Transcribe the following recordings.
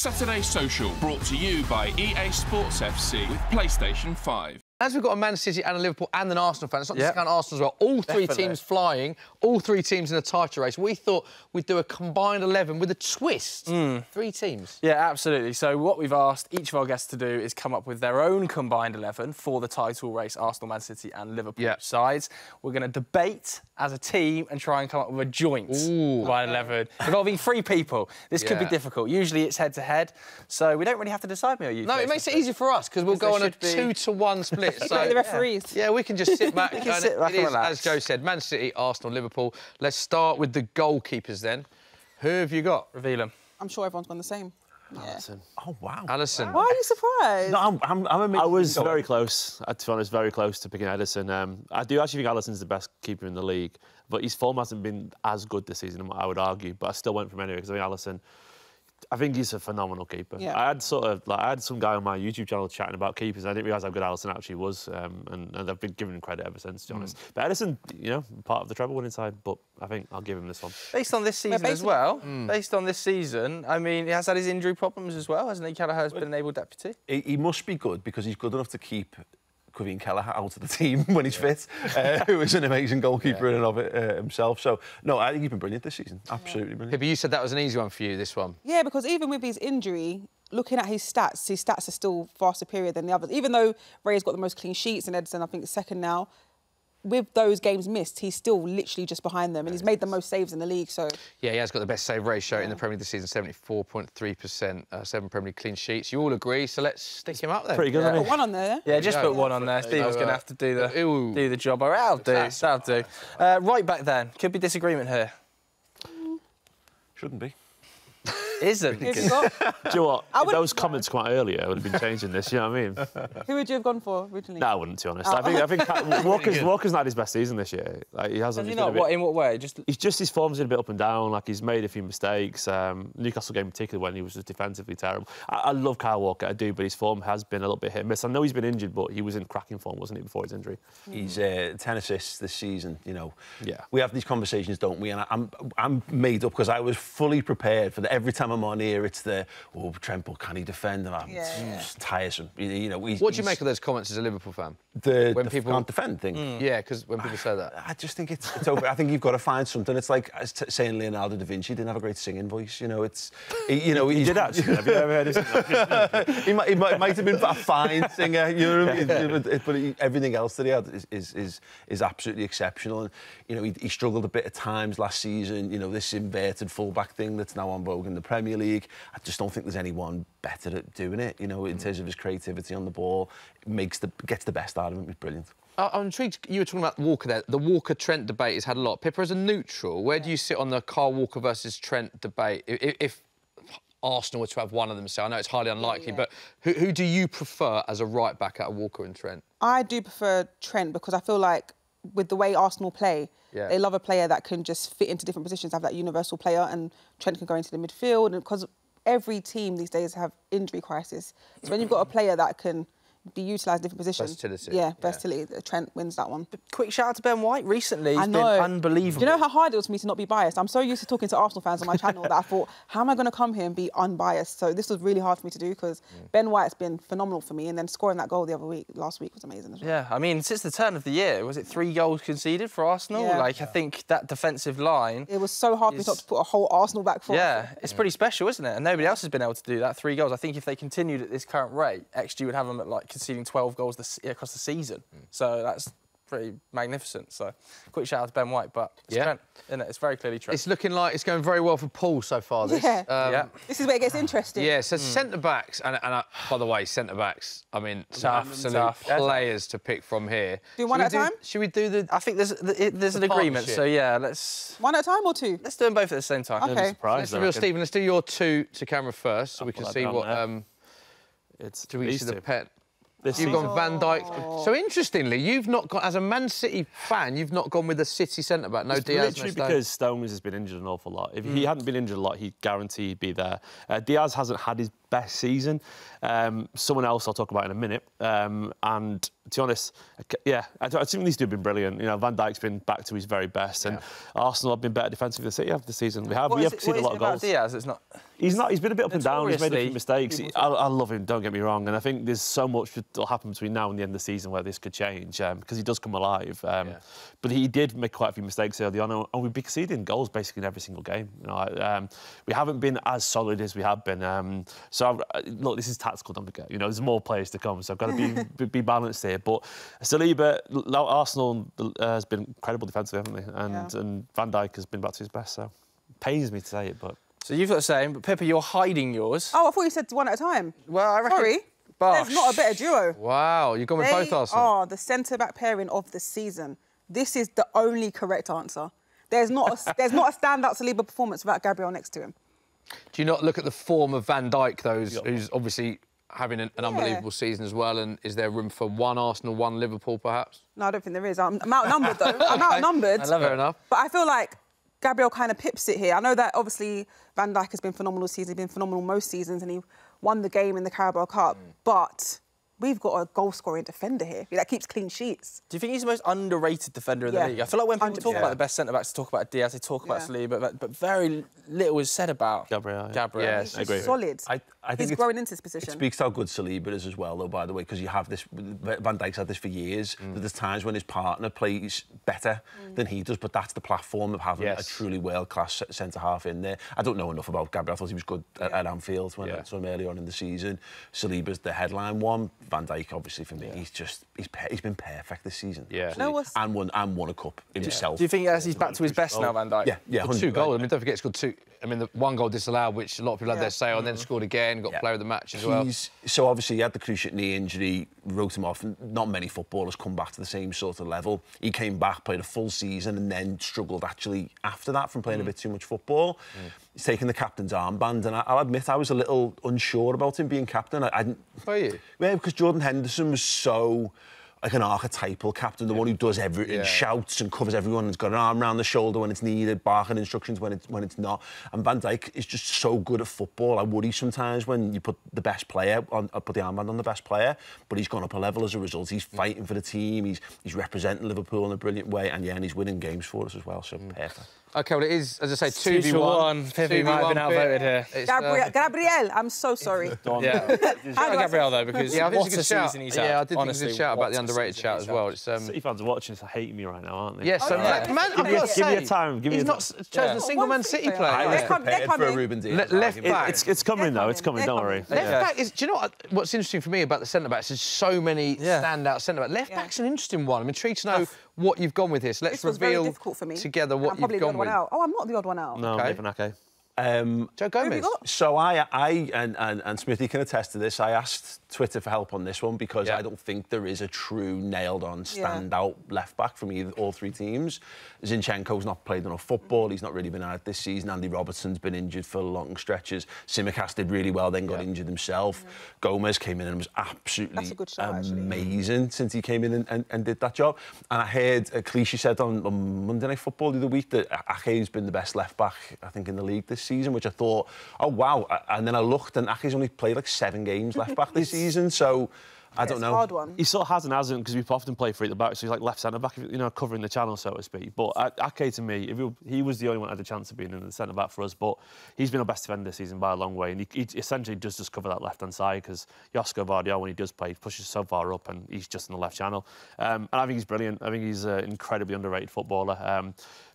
Saturday Social, brought to you by EA Sports FC with PlayStation 5. As we've got a Man City and a Liverpool and an Arsenal fan, it's not just count Arsenal as well, all three teams flying, all three teams in a title race. We thought we'd do a combined 11 with a twist. Three teams. Yeah, absolutely. So what we've asked each of our guests to do is come up with their own combined 11 for the title race, Arsenal, Man City and Liverpool sides. We're going to debate as a team and try and come up with a joint combined 11 involving three people. This could be difficult. Usually it's head-to-head, so we don't really have to decide, me or you. No, it makes it easier for us because we'll go on a 2-to-1 split. So, the referees. Yeah, we can just sit back. We can sit back and relax. As Joe said, Man City, Arsenal, Liverpool. Let's start with the goalkeepers then. Who have you got? Reveal them. I'm sure everyone's gone the same. Alisson. Oh, wow. Alisson. Why are you surprised? No, I was very close. To be honest, very close to picking Ederson. I do actually think Alisson's the best keeper in the league, but his form hasn't been as good this season, I would argue. But I still went for him anyway because I think Alisson, I think he's a phenomenal keeper. Yeah. I had some guy on my YouTube channel chatting about keepers. And I didn't realise how good Alisson actually was, and I've been giving him credit ever since, to be honest. But Ederson, you know, part of the treble-winning side, but I think I'll give him this one. Based on this season as well, based on this season, I mean, he has had his injury problems as well, hasn't he? Kelleher's been an able deputy. He must be good because he's good enough to keep Kevin Kelleher out of the team when he's fit, who is an amazing goalkeeper in and of it himself. So, no, I think he's been brilliant this season. Absolutely brilliant. Pippa, you said that was an easy one for you, this one. Yeah, because even with his injury, looking at his stats are still far superior than the others. Even though Ray's got the most clean sheets and Ederson, I think, is second now, with those games missed, he's still literally just behind them, and he's made the most saves in the league, so... Yeah, he has got the best save ratio in the Premier League this season, 74.3%, 7 Premier League clean sheets. You all agree, so let's stick him up there. Pretty good, isn't he? Put one on there. Yeah, just put one on there. Stephen's going to have to do the job. All right, I'll do. Right back then, could be disagreement here. Shouldn't be. Isn't. Do you know what? If those comments come out earlier, I would have been changing this, you know what I mean? Who would you have gone for originally? No, I wouldn't, to be honest. I think Walker's not had his best season this year. Like, he hasn't. Has he not? What, in what way? His form's been a bit up and down. Like, he's made a few mistakes. Newcastle game particularly when he was just defensively terrible. I love Kyle Walker, I do, but his form has been a little bit hit and miss. I know he's been injured, but he was in cracking form, wasn't he, before his injury? He's 10 assists this season, you know. Yeah. We have these conversations, don't we? And I'm made up because I was fully prepared for that. Every time I'm on here, it's Trent, can he defend? And it's tiresome. You know, what do you make of those comments as a Liverpool fan? When people can't defend thing. Yeah, because when people say that, I just think it's over. I think you've got to find something. It's like saying Leonardo da Vinci didn't have a great singing voice. You know, he did actually. Have you ever heard him? he might have been a fine singer. You know what I mean? But everything else that he had is absolutely exceptional. And you know, he struggled a bit at times last season. You know, this inverted fullback thing that's now on vogue in the Premier League. I just don't think there's anyone better at doing it, you know, in terms of his creativity on the ball. Gets the best out of him. It's brilliant. I'm intrigued, you were talking about Walker there. The Walker-Trent debate has had a lot. Pippa, as a neutral, where do you sit on the Kyle Walker versus Trent debate? If Arsenal were to have one of them, so I know it's highly unlikely, but who do you prefer as a right-back out of Walker and Trent? I do prefer Trent because I feel like with the way Arsenal play, they love a player that can just fit into different positions, have that universal player, and Trent can go into the midfield. And because every team these days have injury crisis, so when you've got a player that can be utilised in different positions. Versatility. Yeah, versatility. Trent wins that one. Quick shout out to Ben White recently. He's been unbelievable. Do you know how hard it was for me to not be biased? I'm so used to talking to Arsenal fans on my channel that I thought, how am I going to come here and be unbiased? So this was really hard for me to do because Ben White's been phenomenal for me, and then scoring that goal last week was amazing as well. Yeah, I mean, since the turn of the year, was it 3 goals conceded for Arsenal? Yeah. Like, I think that defensive line... It was so hard for me not to put a whole Arsenal back four. Yeah, it's pretty special, isn't it? And nobody else has been able to do that. 3 goals. I think if they continued at this current rate, XG would have them at, like, conceding 12 goals across the season. So that's pretty magnificent. So quick shout out to Ben White, but it's Trent, isn't it? It's very clearly Trent. It's looking like it's going very well for Paul so far. This. This is where it gets interesting. Yeah, so centre-backs, and by the way, centre-backs, I mean, absolute players to pick from here. Do one at a time? Should we do the... I think there's an agreement, so yeah, let's... One at a time or 2? Let's do them both at the same time. Okay. Stephen, let's do your 2 to camera first, so we can see what... do we see the pet? You've gone Van Dijk. So interestingly, you've not gone, as a Man City fan, you've not gone with a City centre-back. No Diaz, no Stones. Because Stones has been injured an awful lot. If he hadn't been injured a lot, he'd guarantee he'd be there. Diaz hasn't had his best season. Someone else I'll talk about in a minute. And to be honest, I think these two have been brilliant. You know, Van Dijk's been back to his very best, and Arsenal have been better defensively than City have this season. We have seen a lot of goals. Diaz? It's not. He's been a bit up and down. He's made a few mistakes. I love him. Don't get me wrong. And I think there's so much that'll happen between now and the end of the season where this could change because he does come alive. But he did make quite a few mistakes early on, and we've been conceding goals basically in every single game. You know, we haven't been as solid as we have been. Look, this is tactical. Don't forget. You know, there's more players to come, so I've got to be balanced here. But Saliba, Arsenal has been incredible defensively, haven't they? And Van Dijk has been back to his best. So it pains me to say it, but. So you've got the same, but Pippa, you're hiding yours. Oh, I thought you said one at a time. Well, I reckon... Sorry. There's not a better duo. Wow, you've gone with both Arsenal. They are the centre-back pairing of the season. This is the only correct answer. There's not a standout Saliba performance without Gabriel next to him. Do you not look at the form of Van Dijk, though, who's obviously having an unbelievable season as well, and is there room for one Arsenal, one Liverpool, perhaps? No, I don't think there is. I'm outnumbered, though. I'm outnumbered. I love it. Fair enough. But I feel like Gabriel kind of pips it here. I know that, obviously, Van Dijk has been phenomenal this season. He's been phenomenal most seasons, and he won the game in the Carabao Cup. But we've got a goal-scoring defender here that keeps clean sheets. Do you think he's the most underrated defender in the league? I feel like when people talk about the best centre-backs, they talk about Diaz, they talk about Saliba, but very little is said about Gabriel. Yes, I agree. Solid. I think he's growing into this position. It speaks to how good Saliba is as well, though, by the way, because you have this... Van Dijk's had this for years, but there's times when his partner plays better than he does, but that's the platform of having a truly world-class centre-half in there. I don't know enough about Gabriel. I thought he was good at Anfield when I saw him early on in the season. Saliba's the headline one. Van Dijk, obviously, for me, he's been perfect this season. Yeah. And won a cup himself. Do you think he's back to his best now, Van Dijk? Yeah, 2 goals. I mean, don't forget, he scored 2. I mean, the 1 goal disallowed, which a lot of people had their say on, then scored again, got player of the match as well. So obviously he had the cruciate knee injury, wrote him off. Not many footballers come back to the same sort of level. He came back, played a full season, and then struggled actually after that from playing a bit too much football. He's taken the captain's armband, and I'll admit I was a little unsure about him being captain. I didn't. Were you? Yeah, because Jordan Henderson was so like an archetypal captain, the one who does everything, shouts and covers everyone, has got an arm around the shoulder when it's needed, barking instructions when it's not. And Van Dijk is just so good at football. I worry sometimes when you put the best player on, put the armband on the best player, but he's gone up a level as a result. He's fighting for the team. He's representing Liverpool in a brilliant way, and he's winning games for us as well. So perfect. OK, well, it is, as I say, 2v1. Pippa might have been outvoted here. Gabriel, I'm so sorry. How do Gabriel, though, because what a season he's had. Yeah, I did think it's a shout about the underrated shout as well. City fans are watching this, hating me right now, aren't they? Yes, give me a time. He's not chosen a single Man City player. I was prepared for a Ruben Diaz. Left back. It's coming, though. It's coming, don't worry. Left back is... Do you know what's interesting for me about the centre-backs? There's so many standout centre-backs. Left back's an interesting one. I'm intrigued to know what you've gone with here. So let's reveal together what you've gone with. Oh, I'm not the odd one out. No, Nathan Ake. Joe Gomez. So I and Smithy can attest to this. I asked Twitter for help on this one because I don't think there is a true nailed-on standout left-back from all 3 teams. Zinchenko's not played enough football. He's not really been out this season. Andy Robertson's been injured for long stretches. Tsimikas did really well, then got injured himself. Gomez came in and was absolutely amazing since he came in and did that job. And I heard a cliche said on Monday Night Football the other week that Ake's been the best left-back, I think, in the league this season, which I thought, oh, wow. And then I looked, and Ake's only played like 7 games left-back this season, so... I don't know. It's a hard one. He sort of has and hasn't, because we often play 3 at the back, so he's like left centre-back, you know, covering the channel, so to speak. But Ake, to me, he was the only one that had a chance of being in the centre-back for us, but he's been our best defender this season by a long way, and he essentially does just cover that left-hand side, because Josko Vardiol, when he does play, he pushes so far up, and he's just in the left channel. And I think he's brilliant. I think he's an incredibly underrated footballer.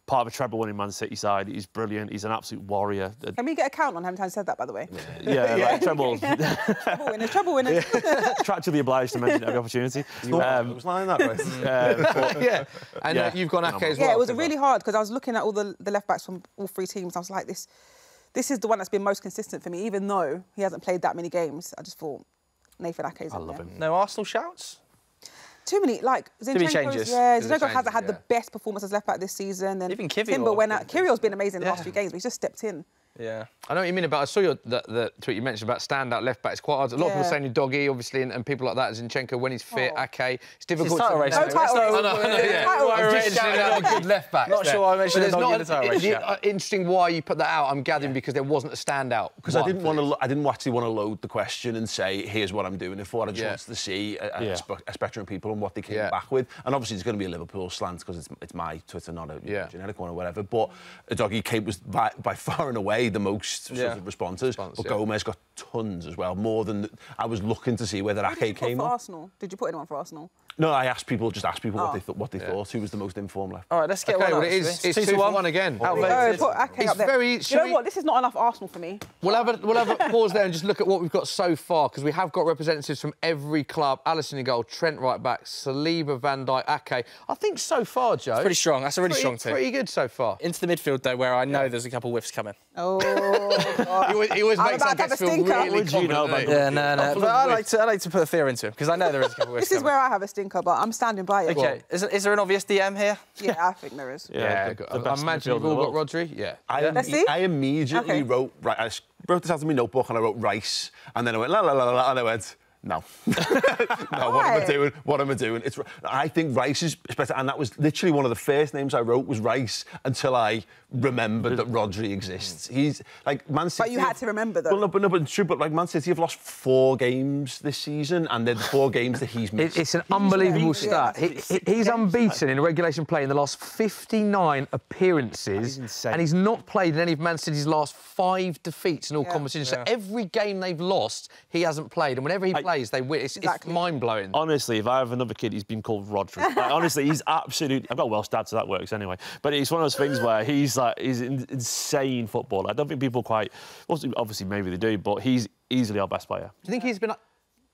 Part of a treble-winning Man City side. He's brilliant. He's an absolute warrior. Can we get a count on how many times said that, by the way? Like treble. Treble winners. Contractually obliged to mention every opportunity. I was lying that way. And you've gone Ake as well. Yeah, it was really hard because I was looking at all the left-backs from all 3 teams. I was like, this is the one that's been most consistent for me, even though he hasn't played that many games. I just thought Nathan Ake's I love him. No Arsenal shouts? Too many, like Zinchenko's. Yeah, Zinchenko hasn't had the best performance as left back this season. And even Kvyat Timber went out. Kyrgios's been amazing the last few games, but he's just stepped in. Yeah. I know what you mean about. I saw the tweet you mentioned about standout left back. It's quite hard. A lot of people saying Doggy, obviously, and people like that. Zinchenko when he's fit. Ake. It's difficult. Title race. No title race. I'm just shouting out good left backs. Not sure I mentioned there's Doggy in the title race. Interesting why you put that out. I'm gathering because there wasn't a standout. Because I didn't actually want to load the question and say, here's what I'm doing it for. I just wanted to see a spectrum of people and what they came back with. And obviously, there's going to be a Liverpool slant because it's my Twitter, not a generic one or whatever. But Doggy Cape was by far and away the most sort of responses. But Gomez got tons as well, more than I was looking to see whether Ake came for up. Arsenal? Did you put anyone for Arsenal? No, I asked people what they thought. Who was the most informed left? All right, let's get one up. It's 2-1 again. It's very. You know what? This is not enough Arsenal for me. We'll have a pause there and just look at what we've got so far, because we have got representatives from every club. Alisson in goal, Trent right back, Saliba, Van Dijk, Ake. I think so far, Joe. It's pretty strong. That's a really strong team. Pretty good so far. Into the midfield, though, where I know there's a couple of whiffs coming. Oh, he always makes our guests feel really confident. Yeah, no. But I like to put a fear into him, because I know there is a couple of whiffs This is where I have a stinker, but I'm standing by it. OK, is there an obvious DM here? Yeah, I think there is. Yeah, I imagine you've all got Rodri. Yeah. I immediately wrote, I wrote this out of my notebook and I wrote Rice, and then I went, la, la, la, la, and I went, no. No, what am I doing? I think Rice is better, and that was literally one of the first names I wrote was Rice until I remembered that Rodri exists. He's like Man City. But you had to remember that. Well, no, but it's true. But like Man City have lost 4 games this season, and they're the 4 games that he's missed. It's an unbelievable stat. He's unbeaten in regulation play in the last 59 appearances, and he's not played in any of Man City's last 5 defeats in all competitions. So every game they've lost, he hasn't played, and whenever he plays, they win. It's mind-blowing. Honestly, if I have another kid, he's been called Rodri. Like, honestly, he's absolute. I've got Welsh dad, so that works anyway. But it's one of those things where he's an insane footballer. I don't think people quite. Obviously, maybe they do, but he's easily our best player. Do you think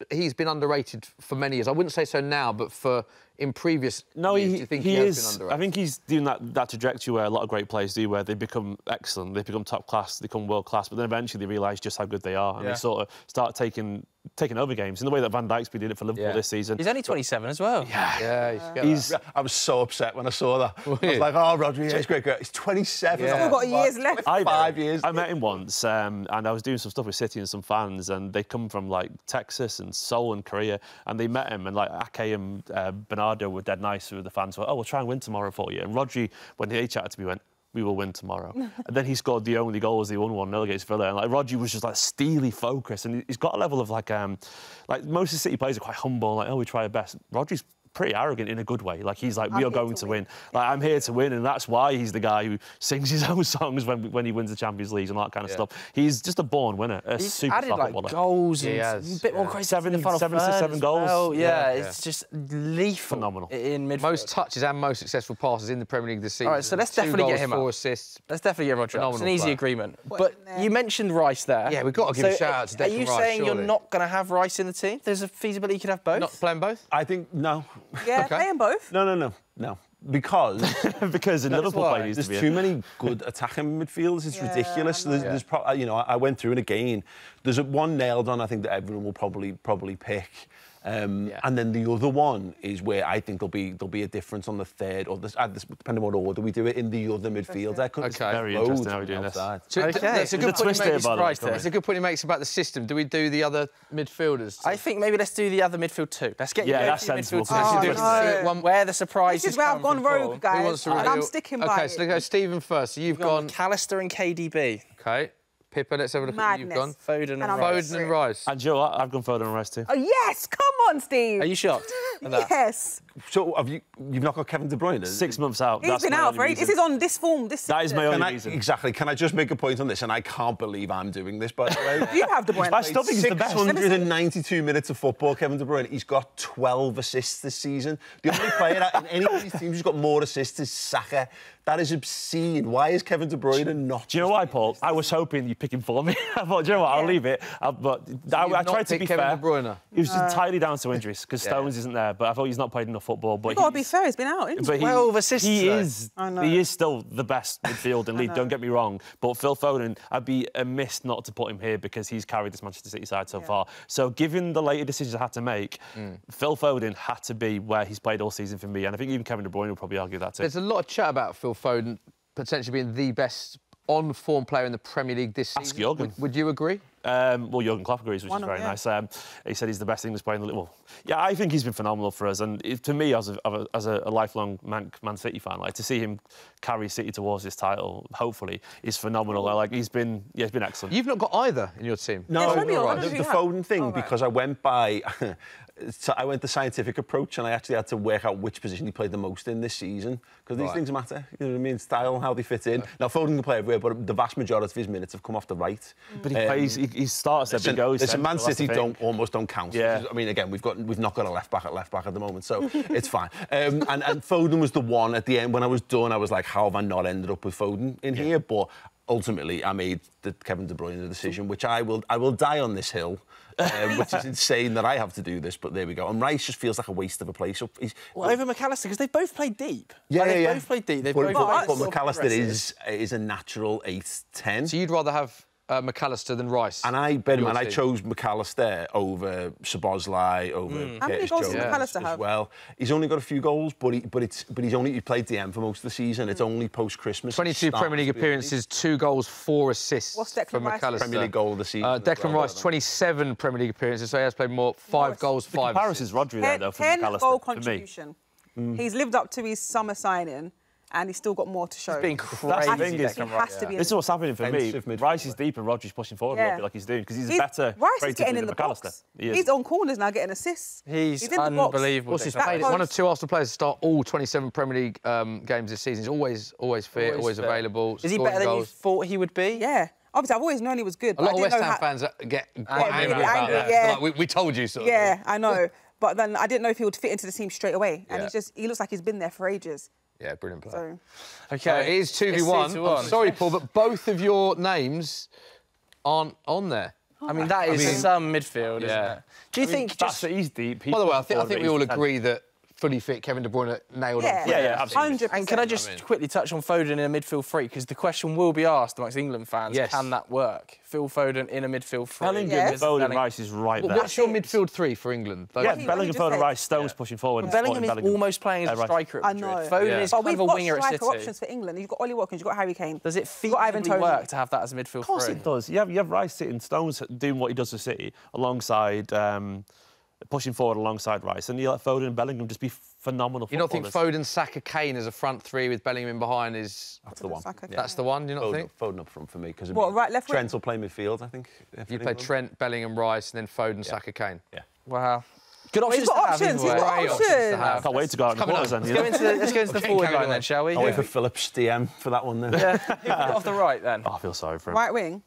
he's been underrated for many years? I wouldn't say so now, but in previous years, do you think he has been underrated? I think he's doing that trajectory where a lot of great players do, where they become excellent, they become top class, they become world class, but then eventually they realise just how good they are, and they sort of start taking over games in the way that Van Dijk's been doing it for Liverpool this season. He's only 27 as well. I was so upset when I saw that. I was like, oh, Rodri, he's great. He's 27. He's still got years left. 5 years. I met him once, and I was doing some stuff with City and some fans, and they come from like Texas and Seoul and Korea, and they met him, and like Ake and Bernardo were dead nice with the fans. Were, we'll try and win tomorrow for you. And Rodri, when he chatted to me, went, we will win tomorrow. And then he scored the only goal as he won 1-0 against Villa. And like Rodri was just like steely focused, and he's got a level of like most of the City players are quite humble, like we try our best. Rodri's pretty arrogant in a good way. Like he's like, we are going to win. Like I'm here to win, and that's why he's the guy who sings his own songs when he wins the Champions League and all that kind of stuff. He's just a born winner. He's super added like footballer. Goals. And a bit more crazy. 7 goals. Well. It's just lethal. Phenomenal. In midfield. Most touches and most successful passes in the Premier League this season. All right, so let's definitely get him up. 4 assists. Let's definitely get Rodri up. It's an easy agreement. But yeah. you mentioned Rice there. Yeah, we've got to give a shout out to Declan Rice. Are you saying you're not going to have Rice in the team? There's a feasibility you could have both? Not playing both? I think, no. Yeah, playing both. No. Because in Liverpool play there's too many good attacking midfielders. It's ridiculous. There's I went through it again. There's one nailed on. I think that everyone will probably pick. And then the other one is where I think there'll be a difference on the third, or depending on what order we do it in the other midfield. Okay, very interesting how we're doing this. That's a good point he makes. It's a good point he makes about the system. Do we do the other midfielders? I think maybe let's do the other midfield too. Let's get that's sensible. Where the surprise This is where I've gone rogue, guys, and I'm sticking by it. Okay, so let's go Stephen first. So you've gone McAllister and KDB. Okay. Pippa, let's have a look at what you've gone. Foden and Rice. And Joe, I've gone Foden and Rice too. Oh, yes! Come on, Steve! Are you shocked? Yes. So you've not got Kevin De Bruyne? 6 months out. He's been out, right? This is on this form. That is my only reason. Exactly. Can I just make a point on this? And I can't believe I'm doing this, by the way. You have De Bruyne. I still think he's the best. 692 minutes of football, Kevin De Bruyne. He's got 12 assists this season. The only player in any of these teams who's got more assists is Saka. That is obscene. Why is Kevin De Bruyne not? Do you know why, Paul? I was hoping you'd pick him for me. I thought, do you know what? I'll leave it. But I tried to be fair. Kevin De Bruyne. He was entirely down to injuries because Stones isn't there. But I thought he's not played enough football. But You've got to be fair. He's been out. But 12 assists. He is still the best midfield in the league. Don't get me wrong. But Phil Foden, I'd be amiss not to put him here because he's carried this Manchester City side so far. So given the later decisions I had to make, Phil Foden had to be where he's played all season for me. And I think even Kevin De Bruyne will probably argue that too. There's a lot of chat about Phil Foden potentially being the best on-form player in the Premier League this season. Ask Jurgen. Would you agree? Well, Jurgen Klopp agrees, which is very nice. He said he's the best English player in the league. Well, yeah, I think he's been phenomenal for us. And to me, as a lifelong Man City fan, like to see him carry City towards this title, hopefully, is phenomenal. Like he's been excellent. You've not got either in your team. No, the Foden thing, because I went by... So I went the scientific approach, and I actually had to work out which position he played the most in this season, because these things matter. You know what I mean? Style, how they fit in. Now, Foden can play everywhere, but the vast majority of his minutes have come off the right. But he plays. He starts every goes. Listen, Man City almost don't count. Yeah. I mean, again, we've not got a left back at the moment, so it's fine. And Foden was the one at the end. When I was done, I was like, how have I not ended up with Foden in here? But ultimately, I made the Kevin De Bruyne decision, which I will die on this hill. Which is insane that I have to do this, but there we go. And Rice just feels like a waste of a place. Well, over McAllister, because they've both played deep. They both played deep. But McAllister is a natural 8-10. So you'd rather have McAllister than Rice? And I chose McAllister over Szoboszlai, over How many goals does McAllister have? Well, he's only got a few goals, but he played DM for most of the season. It's only post-Christmas. 22 Premier League appearances, 2 goals, 4 assists. What's Declan Rice? McAllister. Premier League goal of the season. Declan Rice, 27 Premier League appearances, so he has played more. 5 goals, 5 assists. Rodri there, though, for 10 McAllister, goal for me. contribution. He's lived up to his summer signing. And he's still got more to show. It's been crazy. He has to be. This is what's happening for me. Rice is deep and Rodri's pushing forward a little bit like he's doing, because he's better Rice is getting creatively in than the McAllister. box. He is. He's on corners now getting assists. He's in the box. unbelievable. What's his played? One of 2 Arsenal players to start all 27 Premier League games this season. He's always fit, always available. Is he better than you thought he would be? Yeah. Obviously, I've always known he was good. A lot of West Ham fans get quite angry about that. Yeah. Like, we told you so. Yeah, I know. But then I didn't know if he would fit into the team straight away. And he looks like he's been there for ages. Yeah, brilliant player. So. Okay, it is 2v1. I'm sorry, Paul, but both of your names aren't on there. I mean, that is some midfield, isn't it? Do you think he's deep? By the way, I think we all agree that fully fit Kevin De Bruyne nailed on. Yeah, absolutely. 100%. And can I just quickly touch on Foden in a midfield three? Because the question will be asked amongst England fans, can that work? Phil Foden in a midfield three. Bellingham, Foden, Rice is right there. What's your midfield 3 for England? Bellingham, Foden, Rice, Stones pushing forward. Bellingham is almost playing as a striker at Madrid. Foden is kind of a winger at City. We've got options for England. You've got Ollie Watkins, you've got Harry Kane. Does it feasibly work to have that as a midfield three? Of course it does. You have Rice sitting, Stones doing what he does for City, alongside... pushing forward alongside Rice, and you let Foden and Bellingham just be phenomenal. You don't think Foden, Saka, Kane as a front 3 with Bellingham in behind is... That's the one. That's the one, do you not think? Foden up front for me, because left Trent will play midfield, I think. You play Trent, Bellingham, Rice, and then Foden, Saka, Kane. Yeah. Wow. Good options. He's got options. He's got options. I can't wait to go out in the quarters then. Let's go into the forward line then, shall we? I'll wait for Phillips' DM for that one then. Yeah. Off the right then. Oh, I feel sorry for him. Right wing?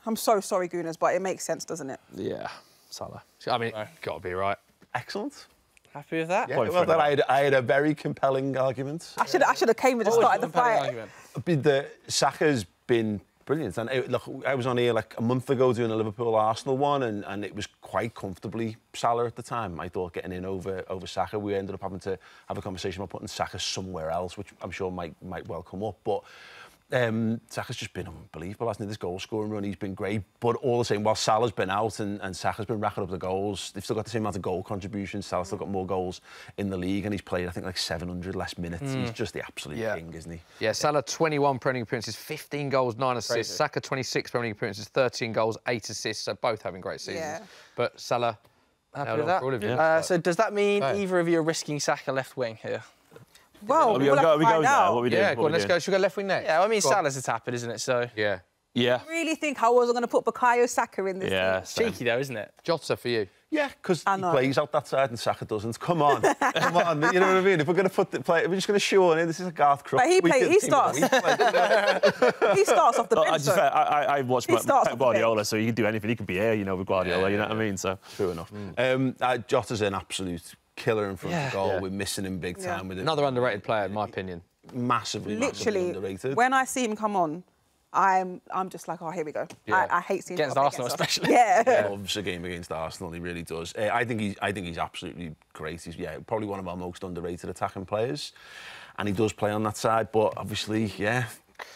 I'm so sorry, Gooners, but it makes sense, doesn't it? Yeah. Salah. I mean, got to be right. Excellent. Happy with that? Yeah, well, I had a very compelling argument. I should have came and just started the fight. Saka's been brilliant. And look, I was on here like a month ago doing a Liverpool-Arsenal one, and it was quite comfortably Salah at the time. I thought getting in over Saka. We ended up having to have a conversation about putting Saka somewhere else, which I'm sure might well come up. But Saka's just been unbelievable, hasn't he? This goal-scoring run, he's been great. But all the same, while Salah's been out and Saka's been racking up the goals, they've still got the same amount of goal contributions. Salah's still got more goals in the league, and he's played, I think, like 700 less minutes. He's just the absolute king, isn't he? Yeah, Salah, 21 Premier League appearances, 15 goals, 9 assists. Crazy. Saka, 26 Premier League appearances, 13 goals, 8 assists. So both having great seasons. Yeah. But Salah, happy with that. So does that mean either of you are risking Saka left wing here? Well, we'll have to find out. What we doing? Yeah, go on, let's go. Should we go left wing next? Yeah, I mean, Salah's a tappet, isn't it? So yeah. I really think I wasn't going to put Bukayo Saka in this team. Cheeky though, isn't it? Jota for you. Yeah, because he plays out that side and Saka doesn't. Come on, come on. You know what I mean? If we're going to put the play, we're just going to show on it. This is a Garth Crook. But he starts. He starts off the bench. I watch Pep Guardiola, so he can do anything. He can be here, with Guardiola. You know what I mean? So true enough. Jota's an absolute killer in front of goal. We're missing him big time with it. Another underrated player, in my opinion. Massively underrated. When I see him come on, I'm just like, oh, here we go. Yeah. I hate seeing against Arsenal, especially. He loves a game against Arsenal. He really does. I think he's absolutely great. He's probably one of our most underrated attacking players, and he does play on that side. But obviously,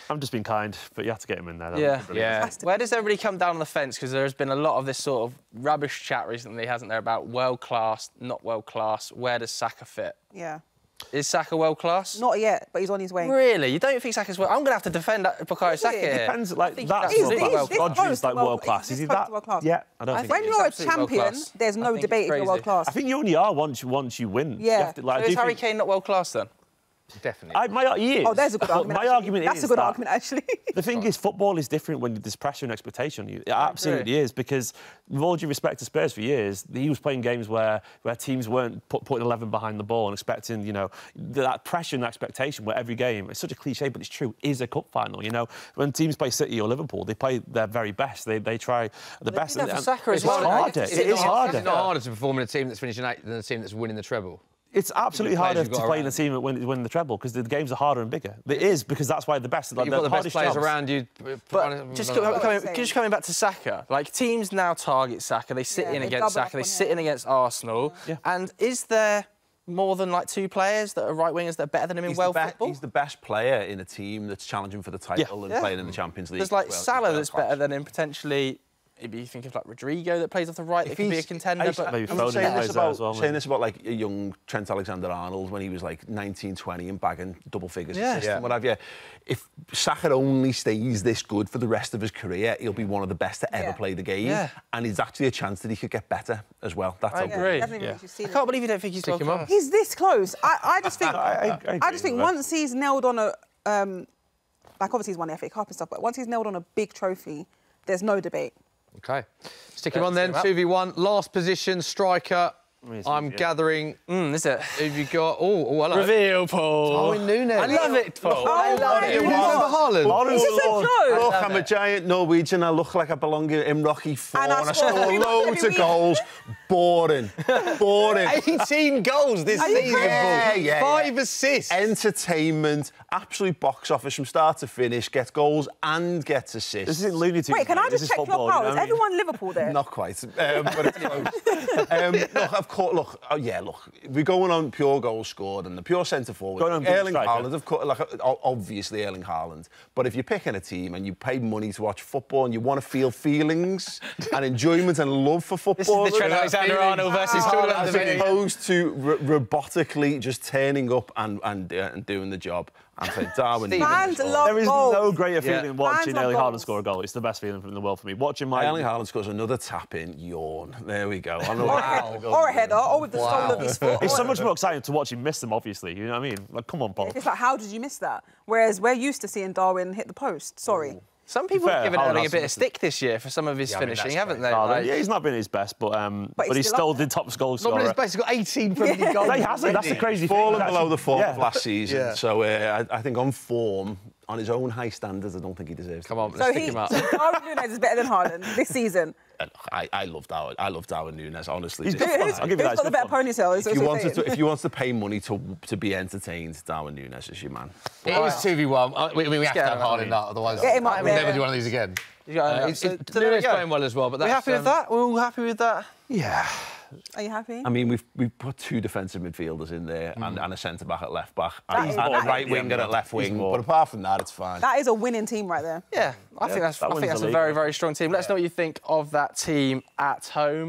I'm just being kind, but you have to get him in there. Yeah. Where does everybody come down on the fence? Because there's been a lot of this sort of rubbish chat recently, hasn't there, about world class, not world class. Where does Saka fit? Yeah. Is Saka world class? Not yet, but he's on his way. Really? You don't think Saka's world? I'm going to have to defend Bukayo Saka here. It depends, like, that's He's world class. this Rodri's like close world class. Is he that? Yeah, I don't think When he you're a absolutely champion, world-class. there's no debate if you're world class. I think you only are once you win. Yeah. You have to, like, So is Harry Kane not world class then? Definitely. He is. Oh, there's a good argument. My argument That's is a good that argument, actually. The thing is, football is different when there's pressure and expectation on you. It absolutely is, because with all due respect to Spurs for years, he was playing games where teams weren't putting 11 behind the ball and expecting, you know, that pressure and expectation where every game, it's such a cliche, but it's true, is a cup final, you know. When teams play City or Liverpool, they play their very best. They try the best. And Saka as it's well. harder. It is harder. It's not harder to perform in a team that's finishing 8th than a team that's winning the treble. It's absolutely harder to play in a around. team that win the treble, because the games are harder and bigger. It is, because that's why the best. You've got the best players jobs around you. But just coming back to Saka, like, teams now target Saka. They sit in against Saka. They sit in against Arsenal. Yeah. And is there more than like 2 players that are right wingers that are better than him in world football? He's the best player in a team that's challenging for the title and playing in the Champions League. There's like Salah that's better than him potentially. Maybe you think of like Rodrigo that plays off the right, that could be a contender. But maybe I'm Foden saying plays there as well, saying this about like a young Trent Alexander-Arnold when he was like 19, 20 and bagging double figures assists and what have you. If Saka only stays this good for the rest of his career, he'll be one of the best to ever play the game. Yeah. And there's actually a chance that he could get better as well. That's I agree. I can't believe you don't think he's world class. He's this close. I just think. I just think once he's nailed on a, like obviously he's won the FA Cup and stuff, but once he's nailed on a big trophy, there's no debate. OK. Stick him on then, 2v1. Last position, striker. I'm gathering... Is it? Who've you got? Oh, I like Reveal, Paul. Darwin Núñez. I love it, Paul. I love it. Look, I'm a giant Norwegian. I look like I belong in Rocky 4 and I score loads of goals. Boring. 18 goals this season, Paul. 5 assists. Entertainment, absolute box office from start to finish. Gets goals and gets assists. This isn't Looney Tunes. Wait, can I just check your power? Is everyone Liverpool there? Not quite, but it's close. Look, of course, look, we're going on pure goals scored and the pure centre forward. Erling Haaland, of course, like, obviously Erling Haaland. But if you're picking a team and you pay money to watch football and you want to feel feelings and enjoyment and love for football, this is the Trent Alexander-Arnold versus Haaland, as opposed to robotically just turning up and doing the job. And say, Darwin. Fans love There is goals. no greater feeling than watching Fans love Erling Haaland goals. score a goal. It's the best feeling in the world for me. Watching Erling Haaland scores another tap-in, yawn. There we go. Or a header, or with the sole of his foot. It's so much more exciting to watch him miss them, obviously. You know what I mean? Like, come on, Paul. It's like, how did you miss that? Whereas we're used to seeing Darwin hit the post. Sorry. Some people have given Haaland Erling a has bit some- of stick this year for some of his finishing, haven't they? Yeah, he's not been his best, but he's still the top goal scorer. Not been his best. He's got 18 Premier League goals. No, he hasn't. That's the crazy thing. Fallen below the form of last season. Yeah. So I think on form, on his own high standards, I don't think he deserves. Come on, So let's stick him up. Darwin Núñez is better than Haaland this season. I love Darwin. I love Darwin Núñez, honestly. He's good fun. I'll give you that. Who's got the better ponytail? If you want to pay money to be entertained, Darwin Núñez is your man. It was 2v1. We have to have Haaland out, otherwise Get him up we'll there. never do one of these again. Núñez playing well as well, but We're happy with that? We're all happy with that? Yeah. Are you happy? I mean, we've put 2 defensive midfielders in there and a centre back at left back That and is- a that right is- winger at left wing. more. But apart from that, it's fine. That is a winning team right there. Yeah, I think that's that wins a the league. very, very strong team. Let us know what you think of that team at home.